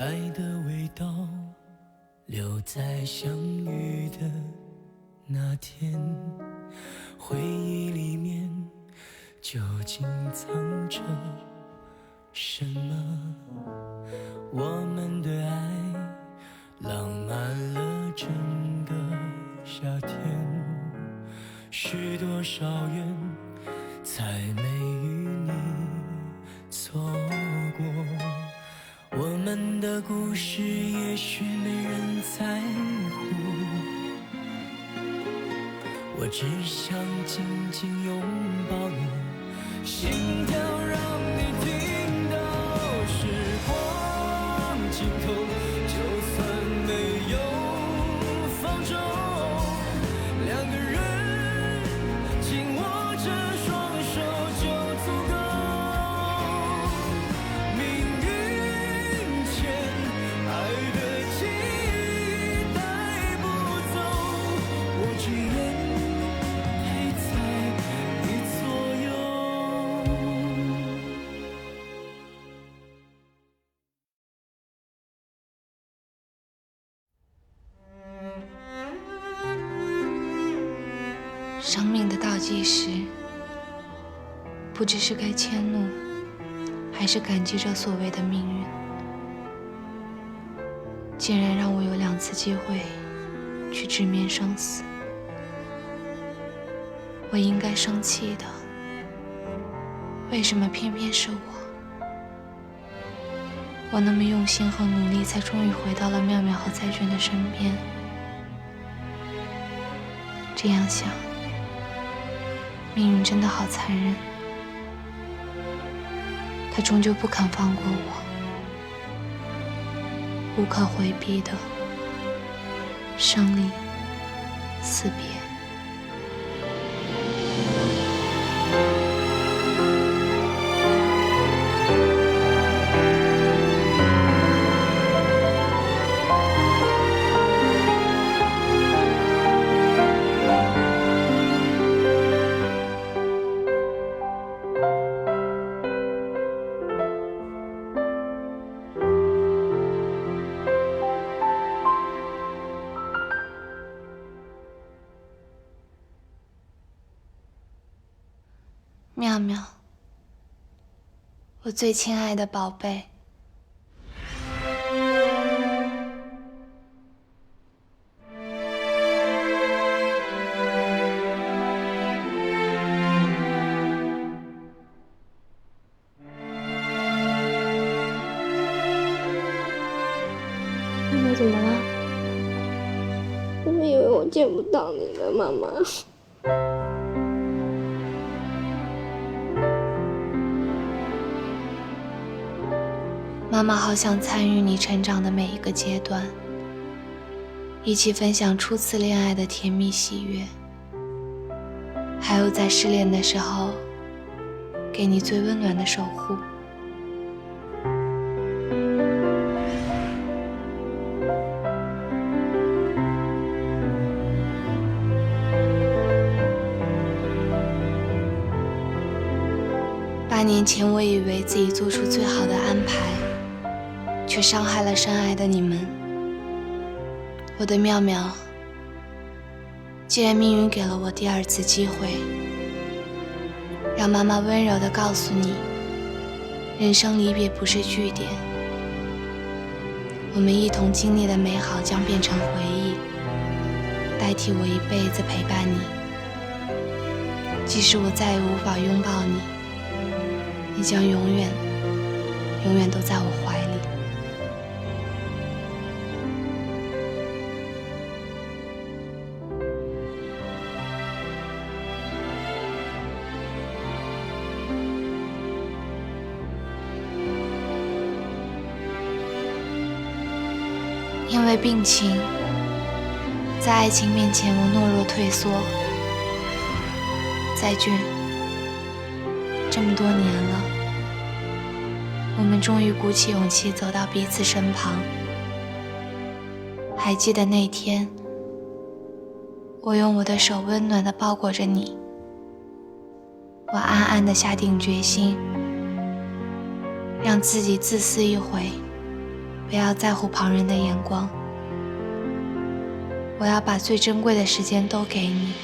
爱的味道留在相遇的那天，回忆里面究竟藏着什么？我们的爱浪漫了整个夏天，许多少缘才没与你错过。我们的故事也许没人在乎，我只想紧紧拥抱你，心跳让你听到时光尽头，就算没有放手，两个人紧握着双手就足够。命运牵爱的记忆带不走，我只愿陪在你左右。生命的倒计时，不知是该迁怒，还是感激这所谓的命运，竟然让我有2次机会去直面生死。我应该生气的，为什么偏偏是我？我那么用心和努力，才终于回到了妙妙和彩娟的身边。这样想，命运真的好残忍，他终究不肯放过我，无可回避的生离死别。妙妙，我最亲爱的宝贝，妈妈怎么了？我以为我见不到你了，妈妈。妈妈好想参与你成长的每一个阶段，一起分享初次恋爱的甜蜜喜悦，还有在失恋的时候给你最温暖的守护。8年前，我以为自己做出最好的安排，却伤害了深爱的你们。我的妙妙，既然命运给了我第2次机会，让妈妈温柔地告诉你，人生离别不是句点，我们一同经历的美好将变成回忆，代替我一辈子陪伴你。即使我再也无法拥抱你，你将永远都在我怀里。因为病情，在爱情面前我懦弱退缩。载俊，这么多年了，我们终于鼓起勇气走到彼此身旁。还记得那天，我用我的手温暖地包裹着你，我暗暗地下定决心，让自己自私一回，不要在乎旁人的眼光，我要把最珍贵的时间都给你。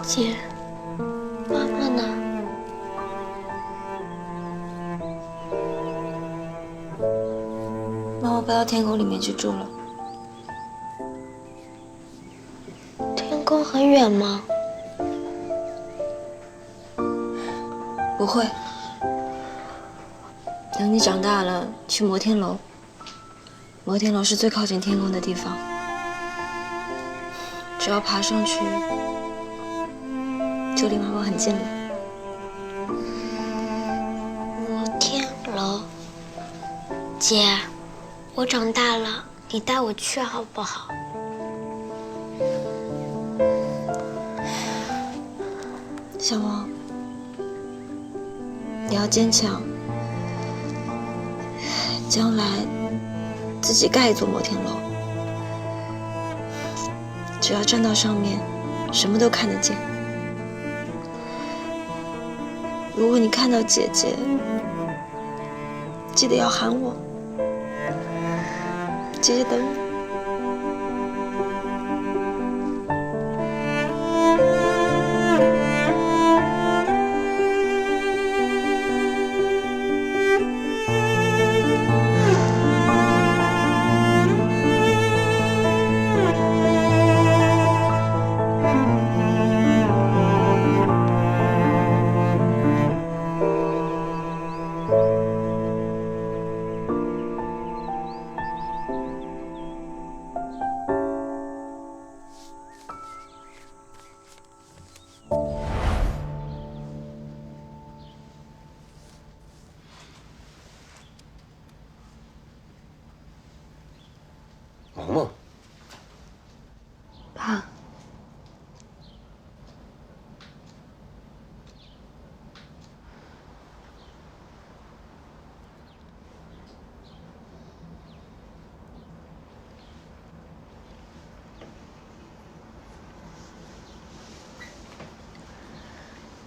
姐，妈妈呢？妈妈搬到天宫里面去住了。天宫很远吗？不会。等你长大了，去摩天楼。摩天楼是最靠近天宫的地方，只要爬上去，就离妈妈很近了。摩天楼，姐，我长大了，你带我去好不好？小王，你要坚强，将来自己盖一座摩天楼，只要站到上面，什么都看得见。如果你看到姐姐，记得要喊我，姐姐等你。萌萌，爸，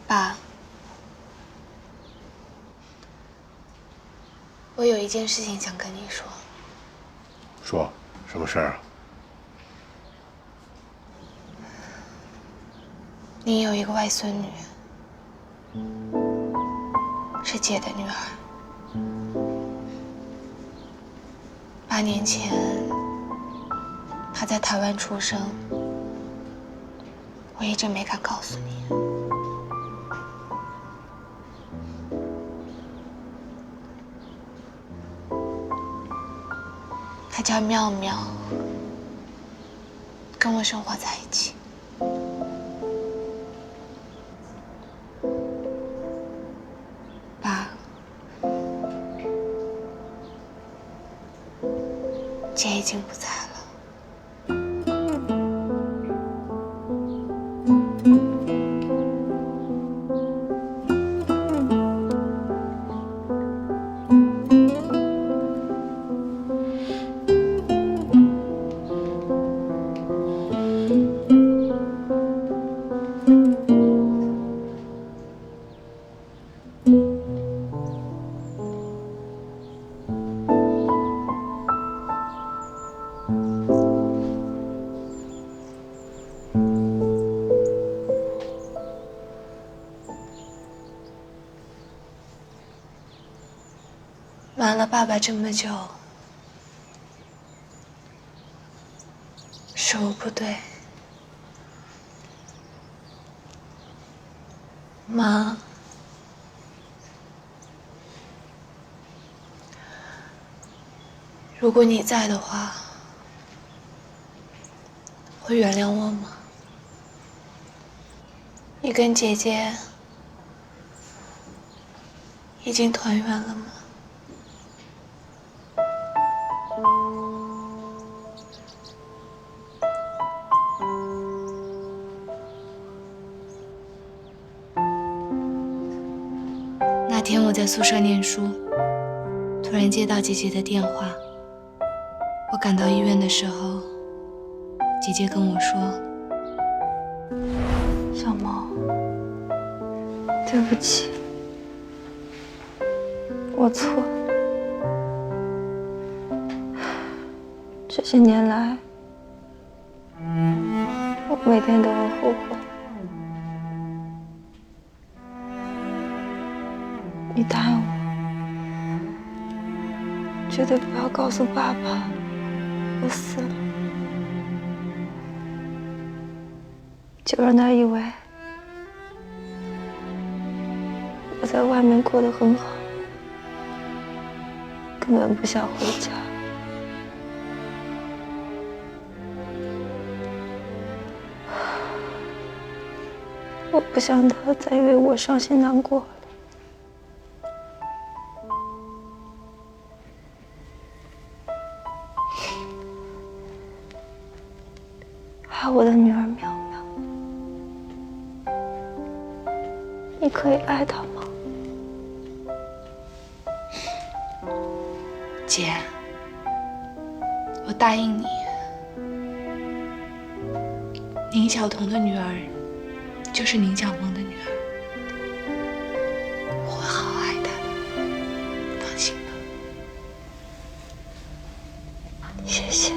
爸，我有一件事情想跟你说。说什么事儿啊？你有一个外孙女，是姐的女儿。8年前，她在台湾出生，我一直没敢告诉你。她叫妙妙，跟我生活在一起。爸，姐已经不在了。瞒了爸爸这么久，是我不对。妈，如果你在的话，会原谅我吗？你跟姐姐已经团圆了吗？那天我在宿舍念书，突然接到姐姐的电话。我赶到医院的时候，姐姐跟我说：“小毛，对不起，我错了。这些年来，我每天都很后悔。你答应我，绝对不要告诉爸爸我死了，就让他以为我在外面过得很好，根本不想回家。我不想他再因为我伤心难过了。还有我的女儿苗苗，你可以爱她吗？姐，我答应你，宁小彤的女儿就是宁小萌的女儿，我会好好爱她的，放心吧。谢谢。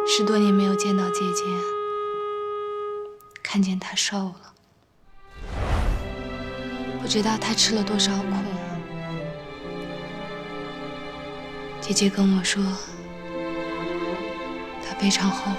10多年没有见到姐姐，看见她瘦了，不知道她吃了多少苦。姐姐跟我说，她非常后悔。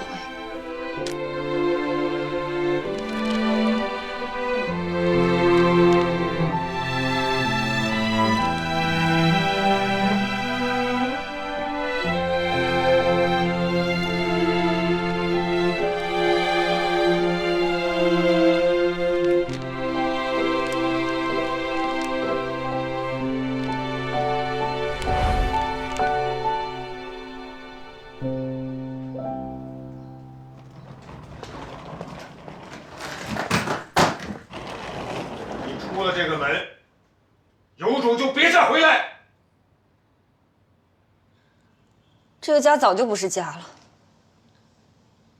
个家早就不是家了。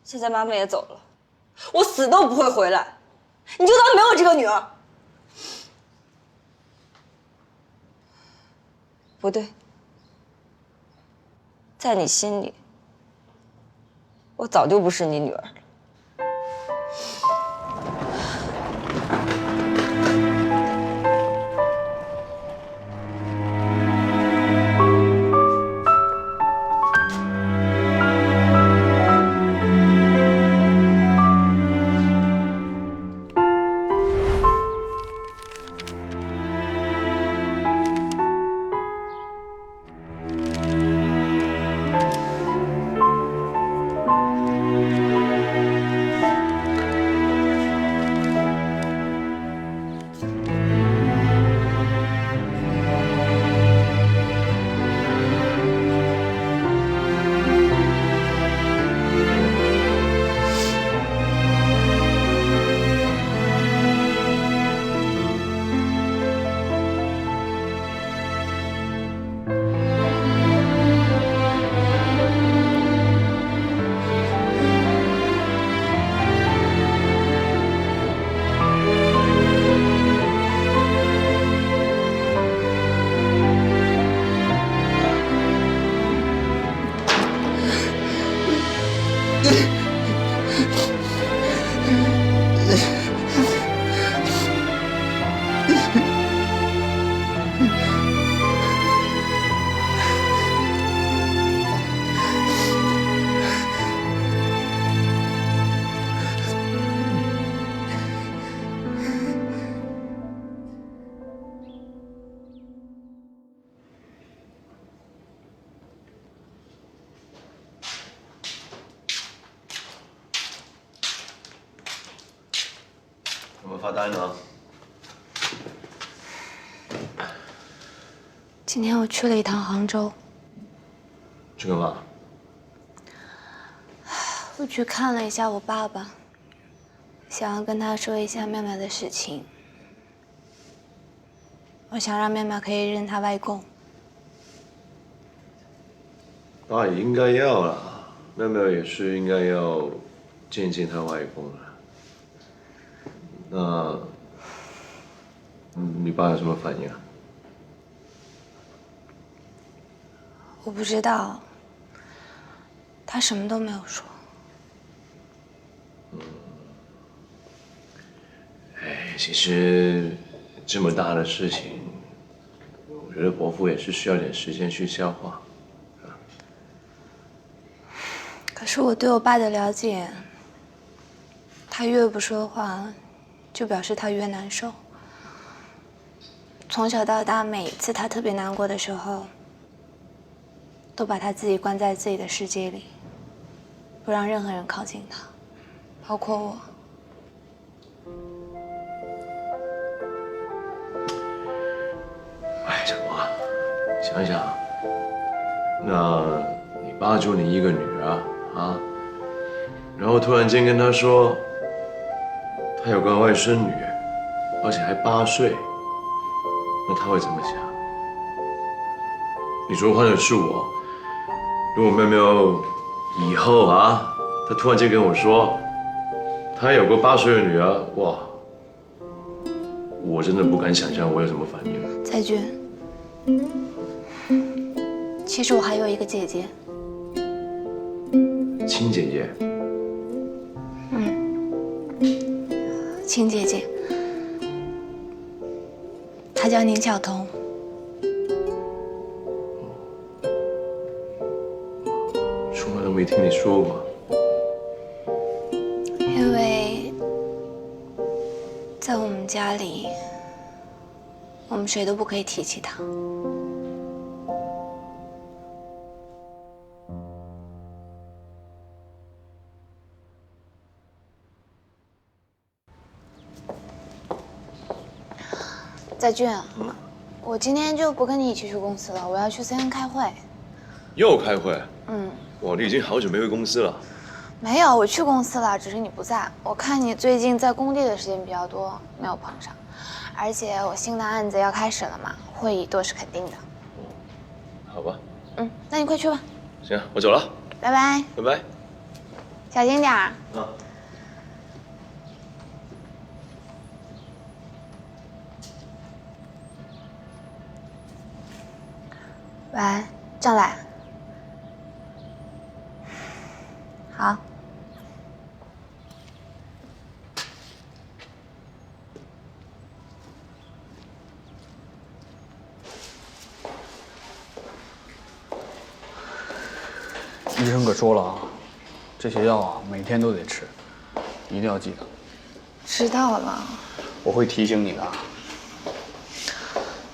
现在妈妈也走了，我死都不会回来。你就当没有这个女儿？不对，在你心里，我早就不是你女儿了。怎么发呆呢？今天我去了一趟杭州，去干嘛？我去看了一下我爸爸，想要跟他说一下妙妙的事情。我想让妙妙可以认他外公。爸也应该要了，妙妙也是应该要见见他外公了。那，你爸有什么反应啊？我不知道，他什么都没有说。哎，其实这么大的事情，我觉得伯父也是需要点时间去消化。可是我对我爸的了解，他越不说话，就表示他越难受。从小到大，每一次他特别难过的时候，都把他自己关在自己的世界里，不让任何人靠近他，包括我。哎，小光，想一想，那你爸就你一个女儿啊，然后突然间跟他说，他有个外甥女，而且还8岁，那他会怎么想？你说换的是我，如果妙妙以后啊，她突然间跟我说，她有个8岁的女儿，哇，我真的不敢想象我有什么反应。载君，其实我还有一个姐姐。亲姐姐。亲姐姐，她叫宁小彤。从来都没听你说过。因为在我们家里，我们谁都不可以提起她。载俊，我今天就不跟你一起去公司了，我要去思源开会。又开会？哇，你已经好久没回公司了。没有，我去公司了，只是你不在。我看你最近在工地的时间比较多，没有碰上。而且我新的案子要开始了嘛，会议都是肯定的。好吧。那你快去吧。行，我走了，拜拜，拜拜。小心点儿。啊。喂，赵磊。好。医生可说了啊，这些药啊每天都得吃，一定要记得。知道了。我会提醒你的。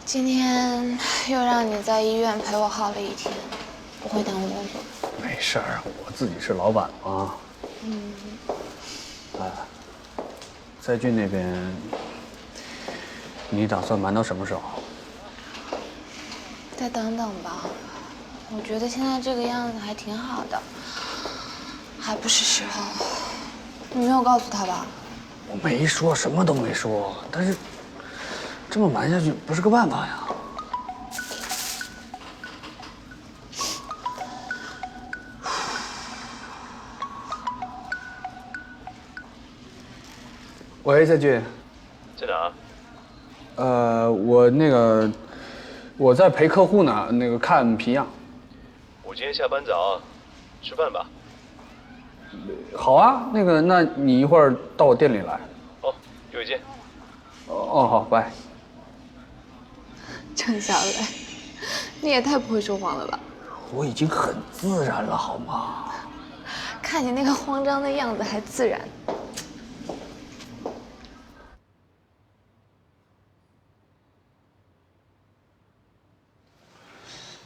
今天又让你在医院陪我耗了一天，不会耽误工作吧？没事儿，我自己是老板嘛。哎，在俊那边，你打算瞒到什么时候？再等等吧，我觉得现在这个样子还挺好的，还不是时候。你没有告诉他吧？我没说，什么都没说。但是这么瞒下去不是个办法呀。喂，在俊。在哪？我在陪客户呢，看皮样。我今天下班早，吃饭吧。好啊，那你一会儿到我店里来。哦，一会见。哦，好，拜。郑小磊，你也太不会说谎了吧？我已经很自然了，好吗？看你那个慌张的样子还自然。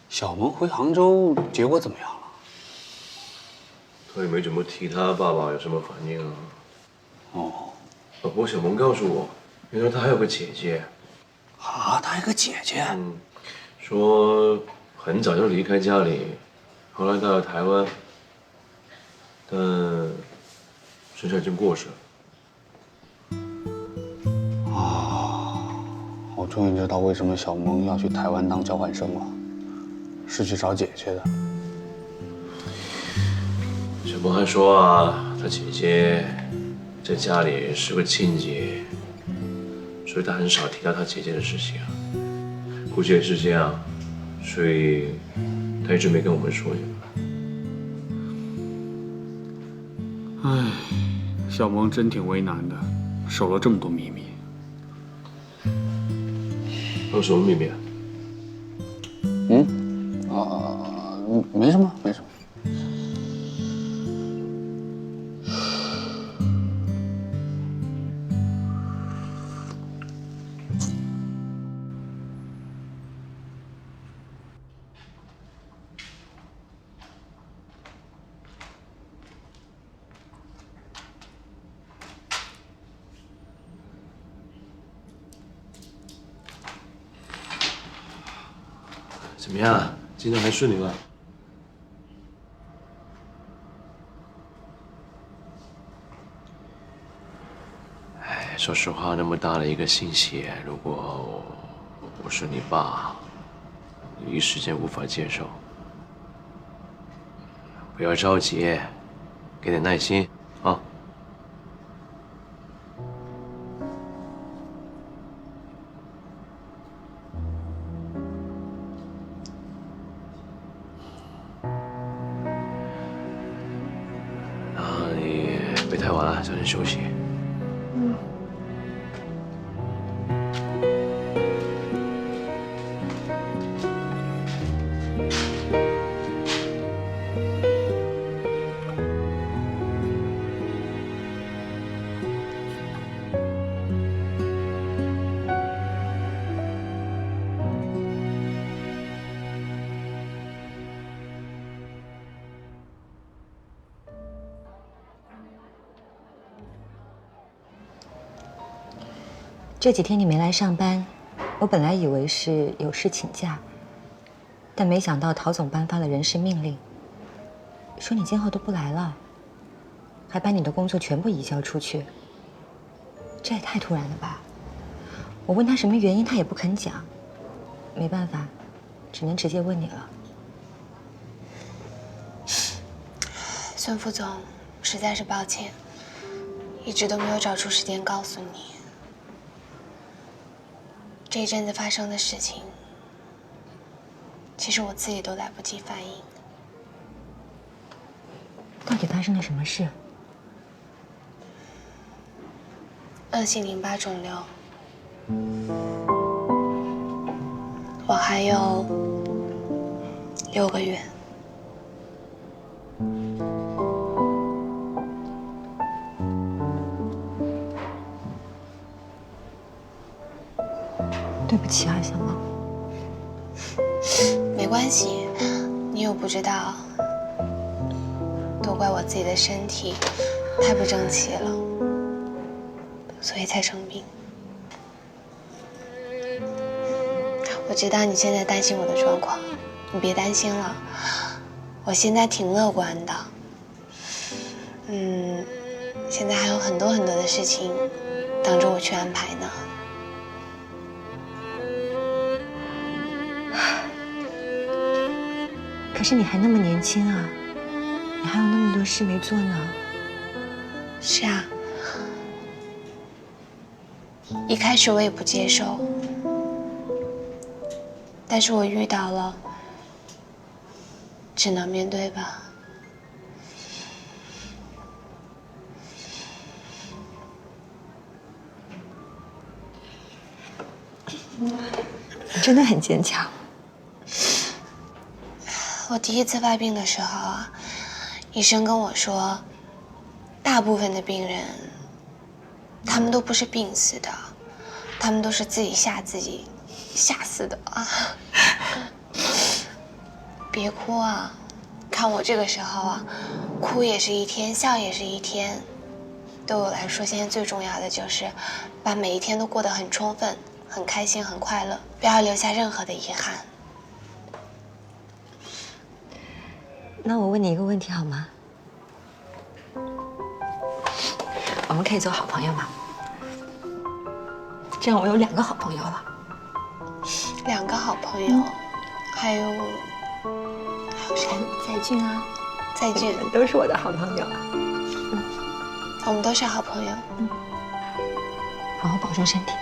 小萌回杭州，结果怎么样了？他也没怎么提他爸爸有什么反应啊。哦，不过小萌告诉我，原来他还有个姐姐。啊，他还有个姐姐。说很早就离开家里，后来到了台湾，但孙夏真过世了。啊，我终于知道为什么小萌要去台湾当交换生了，是去找姐姐的。小萌还说啊，他姐姐在家里是个亲姐，所以他很少提到他姐姐的事情啊。估计也是这样，所以他一直没跟我们说呀。唉，小萌真挺为难的，守了这么多秘密。有什么秘密啊？没什么，没什么。怎么样？今天还顺利吗？哎，说实话，那么大的一个信息，如果我是你爸，一时间无法接受。不要着急，给点耐心啊。你别太晚了，早点休息。这几天你没来上班，我本来以为是有事请假，但没想到陶总颁发了人事命令，说你今后都不来了，还把你的工作全部移交出去。这也太突然了吧！我问他什么原因，他也不肯讲，没办法，只能直接问你了。孙副总，实在是抱歉，一直都没有找出时间告诉你。这一阵子发生的事情，其实我自己都来不及反应。到底发生了什么事？恶性淋巴肿瘤，我还有6个月。对不起啊，小梦。没关系，你又不知道，都怪我自己的身体太不争气了，所以才生病。我知道你现在担心我的状况，你别担心了，我现在挺乐观的。现在还有很多很多的事情等着我去安排呢。可是你还那么年轻啊，你还有那么多事没做呢。是啊，一开始我也不接受，但是我遇到了，只能面对吧。你真的很坚强。我第一次发病的时候啊，医生跟我说，大部分的病人，他们都不是病死的，他们都是自己吓自己，吓死的啊！别哭啊，看我这个时候啊，哭也是一天，笑也是一天。对我来说，现在最重要的就是把每一天都过得很充分、很开心、很快乐，不要留下任何的遗憾。那我问你一个问题好吗？我们可以做好朋友吗？这样我有2个好朋友了。2个好朋友，还有谁？在俊啊，在俊都是我的好朋友。我们都是好朋友。好好保重身体。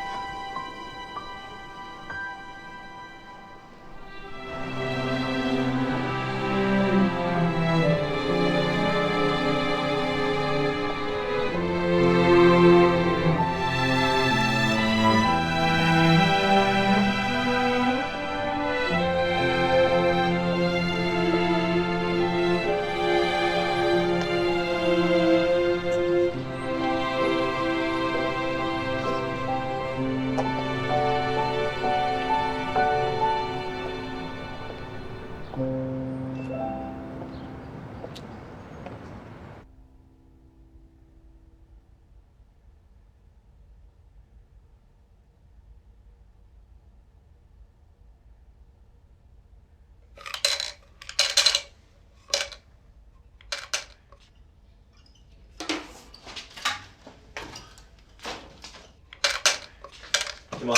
干嘛？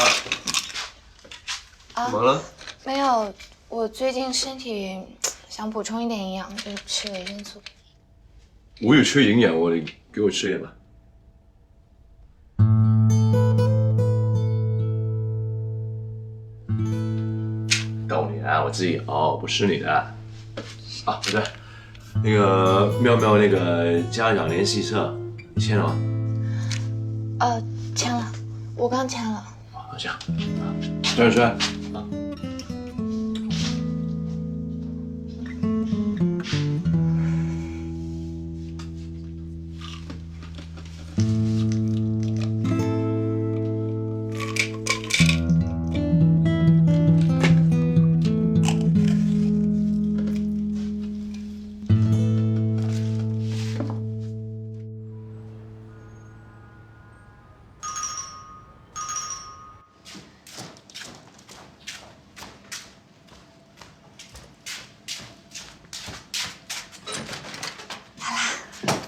怎么了？没有，我最近身体想补充一点营养，就吃维生素。我有缺营养，我得给我吃点吧。到你了，我自己熬，不吃你的。啊，不对，那个妙妙那个家长联系册，你签了吗？签了，我刚签了。好，这样，转转啊。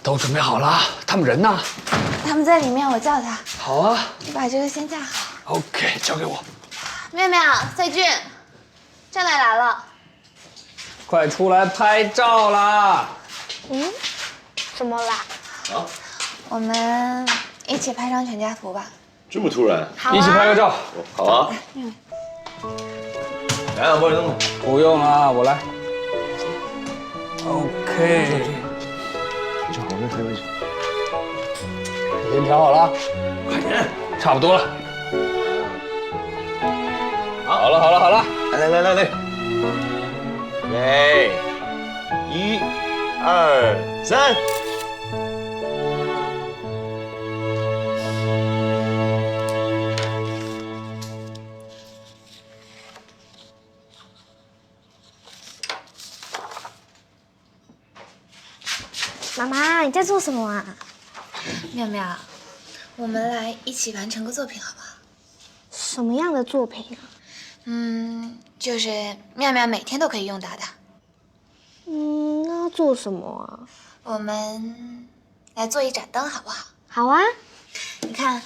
都准备好了，他们人呢？他们在里面，我叫他。好啊。你把这个先架好。OK， 交给我。妙妙，赛俊，郑奶来了。快出来拍照啦！怎么啦？啊？我们一起拍张全家福吧。这么突然？好啊。一起拍个照。好啊。来啊，帮你弄吧。不用了，我来。OK。你这好像还有一。已经调好了，快点。差不多了。好了，来，预备，1、2、3。妈妈，你在做什么啊？妙妙，我们来一起完成个作品好不好？什么样的作品啊？就是妙妙每天都可以用到的。那要做什么啊？我们来做一盏灯好不好？好啊。你看，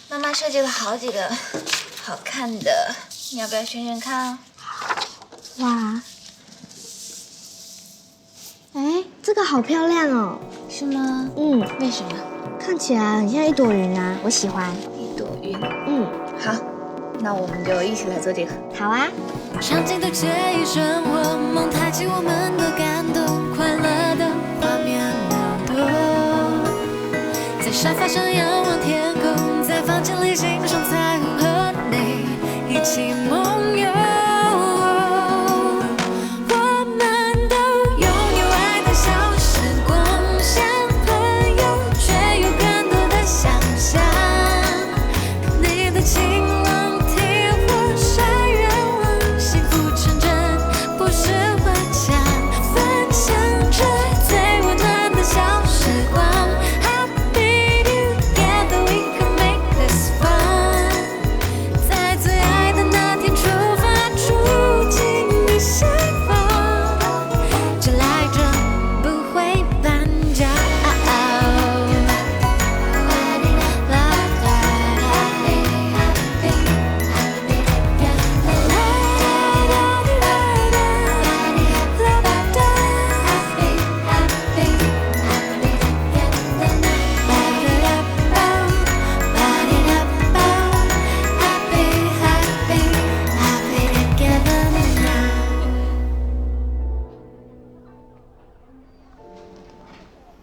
妈妈设计了好几个好看的，你要不要选选看啊？哇，哎，这个好漂亮哦。是吗？为什么？看起来很像一朵云啊，我喜欢。一朵云。好，那我们就一起来做这个。好啊。场景都借一声我梦，抬起我们的感动，快乐的画面流动，在沙发上仰望天空，在房间里欣赏彩虹和你一起梦游。我们都拥有爱的小时光，像朋友却有更多的想象。你的情郎替我晒愿望，幸福成真不是幻想，分享着最温暖的小时光。Happy together we can make this fun， 在最爱的那天出发，住进你心房，这来着不会搬家。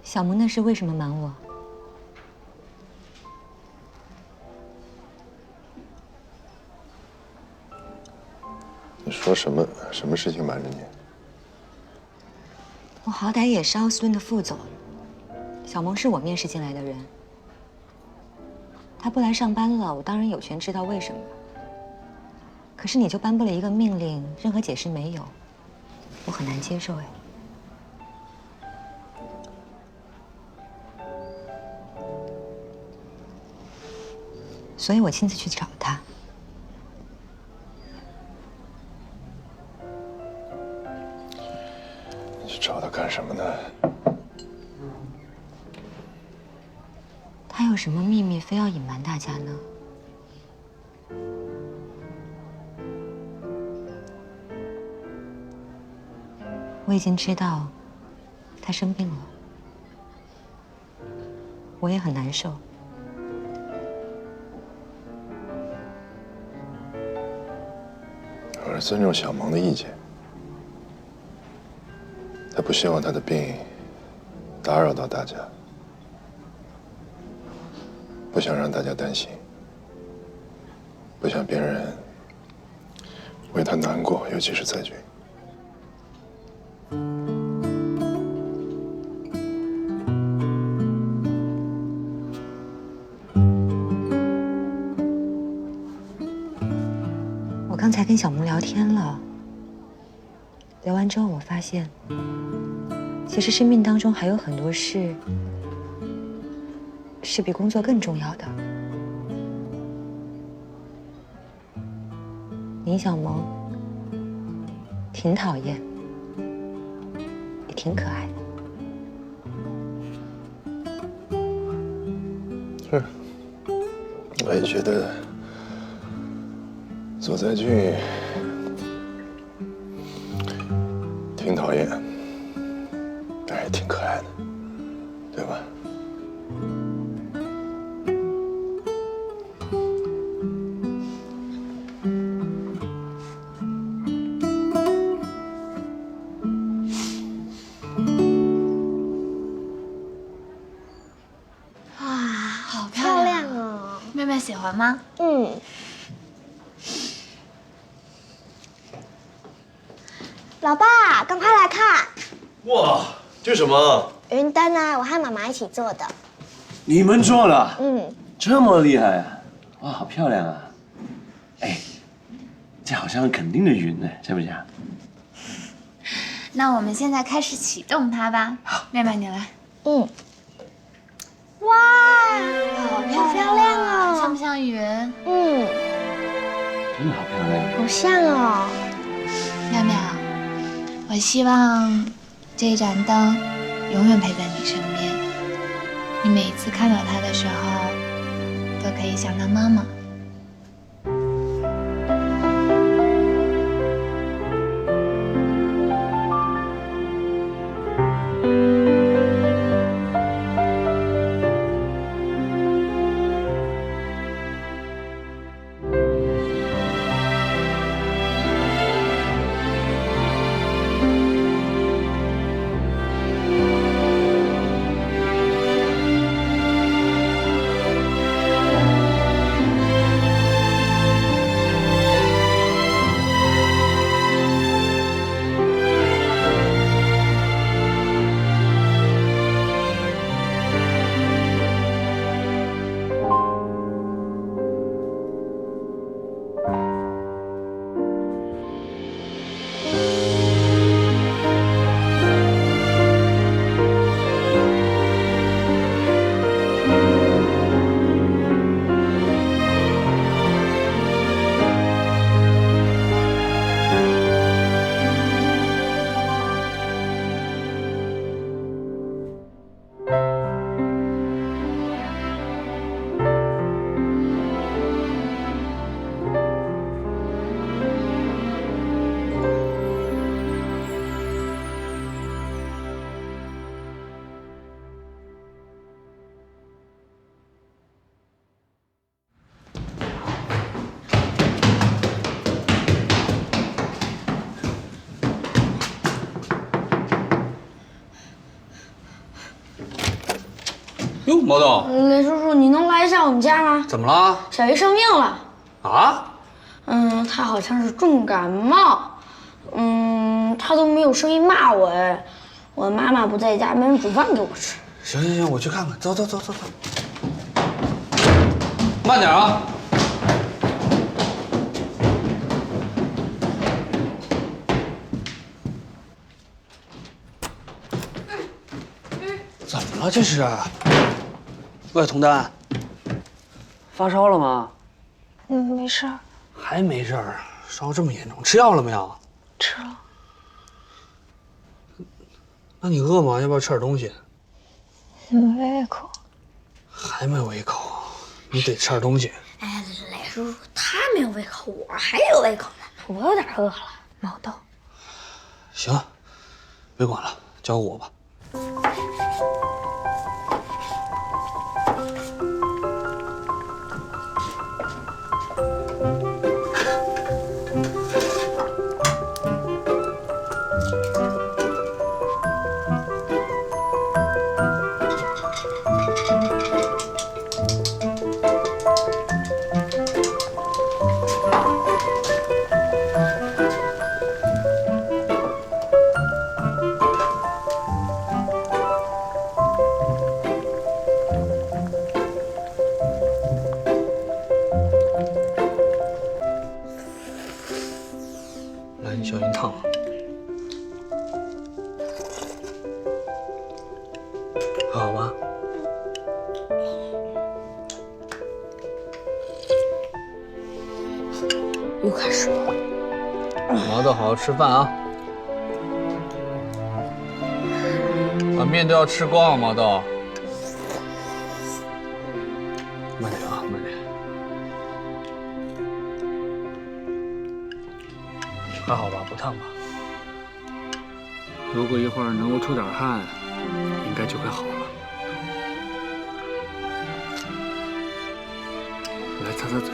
小萌那时为什么瞒我？你说什么事情瞒着你？我好歹也是奥斯顿的副总，小萌是我面试进来的人，他不来上班了，我当然有权知道为什么。可是你就颁布了一个命令，任何解释没有，我很难接受哎。所以我亲自去找他。你去找他干什么呢？他有什么秘密非要隐瞒大家呢？我已经知道他生病了，我也很难受。我是尊重小萌的意见，他不希望他的病打扰到大家，不想让大家担心，不想别人为他难过，尤其是在军。我刚才跟小萌聊天了，聊完之后我发现，其实生命当中还有很多事是比工作更重要的。林小萌挺讨厌，也挺可爱的。是，我也觉得左在俊挺讨厌，但是也挺可爱的。对吧？好漂亮哦！妹妹喜欢吗？嗯。老爸，赶快来看！哇，这什么？云灯啊，我和妈妈一起做的。你们做的？嗯。这么厉害啊！哇，好漂亮啊！哎，这好像肯定的云呢，像不像？那我们现在开始启动它吧。好，妹妹你来。嗯。哇，好漂亮哦！像不像云？嗯。真的好漂亮。好像哦。妙妙，我希望这一盏灯永远陪在你身边。你每一次看到它的时候，都可以想到妈妈。哟，毛豆，雷叔叔，你能来一下我们家吗？怎么了？小姨生病了。啊？她好像是重感冒。她都没有声音骂我哎。我妈妈不在家，没人煮饭给我吃。行行行，我去看看。走走走走走。慢点啊！怎么了这是？喂，童丹，发烧了吗？没事儿。还没事儿，烧这么严重，吃药了没有？吃了。那你饿吗？要不要吃点东西？没胃口。还没胃口，你得吃点东西。哎，雷叔叔，他没有胃口，我还有胃口呢。我有点饿了。毛豆。行，别管了，交给我吧。来，你小心烫啊！还好吧？又开始了。毛豆，好好吃饭啊！把面都要吃光啊，毛豆。慢点啊，慢点。还好吧，不烫吧？如果一会儿能够出点汗，应该就会好了。擦擦嘴。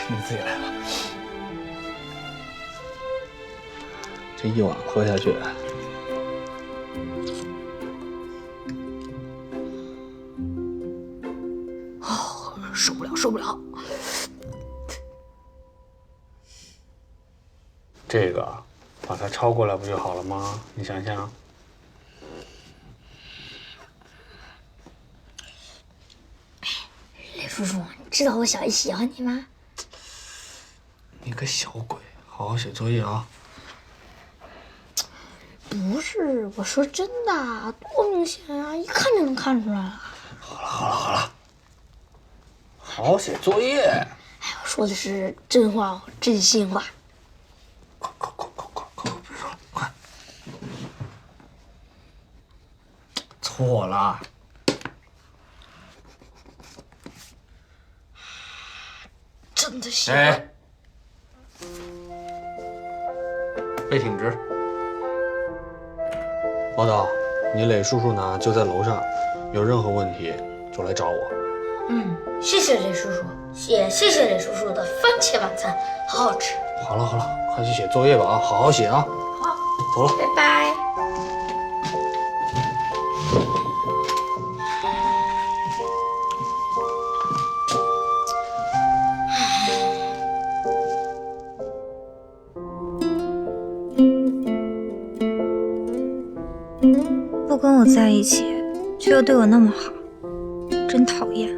你自己来吧。这一碗喝下去，受不了，受不了。这个把它抄过来不就好了吗？你想想。雷叔叔，你知道我小姨喜欢你吗？你个小鬼，好好写作业啊！不是，我说真的，多明显啊，一看就能看出来了。好了，好好写作业。哎，我说的是真话，真心话。快，别说了，快！错了。真的喜欢。哎，背挺直。报道，你磊叔叔呢？就在楼上，有任何问题就来找我。谢谢雷叔叔，也谢谢雷叔叔的番茄晚餐，好好吃。好了，快去写作业吧啊，好好写啊。好，走了，拜拜。不跟我在一起，却又对我那么好，真讨厌。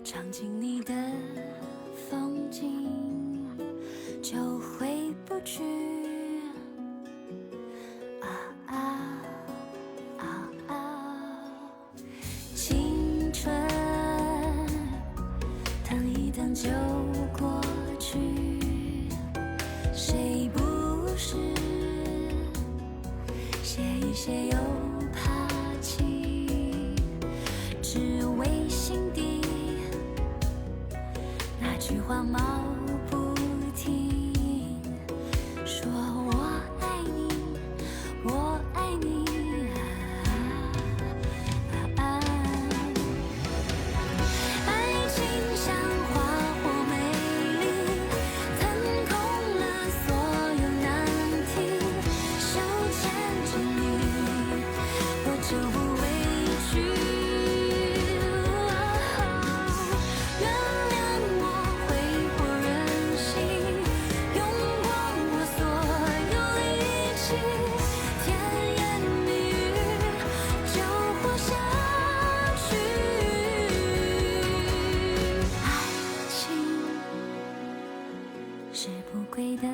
尝尽你的风景，就回不去。青春等一等就过去，谁不是写一写又爬起，只为心底那句话冒不停，说我爱你，我爱你。爱情像花火美丽，腾空了所有难题，手牵着你，我就不委屈。原谅我挥霍任性，用光我所有力气，甜言蜜语就活下去。爱情是不归的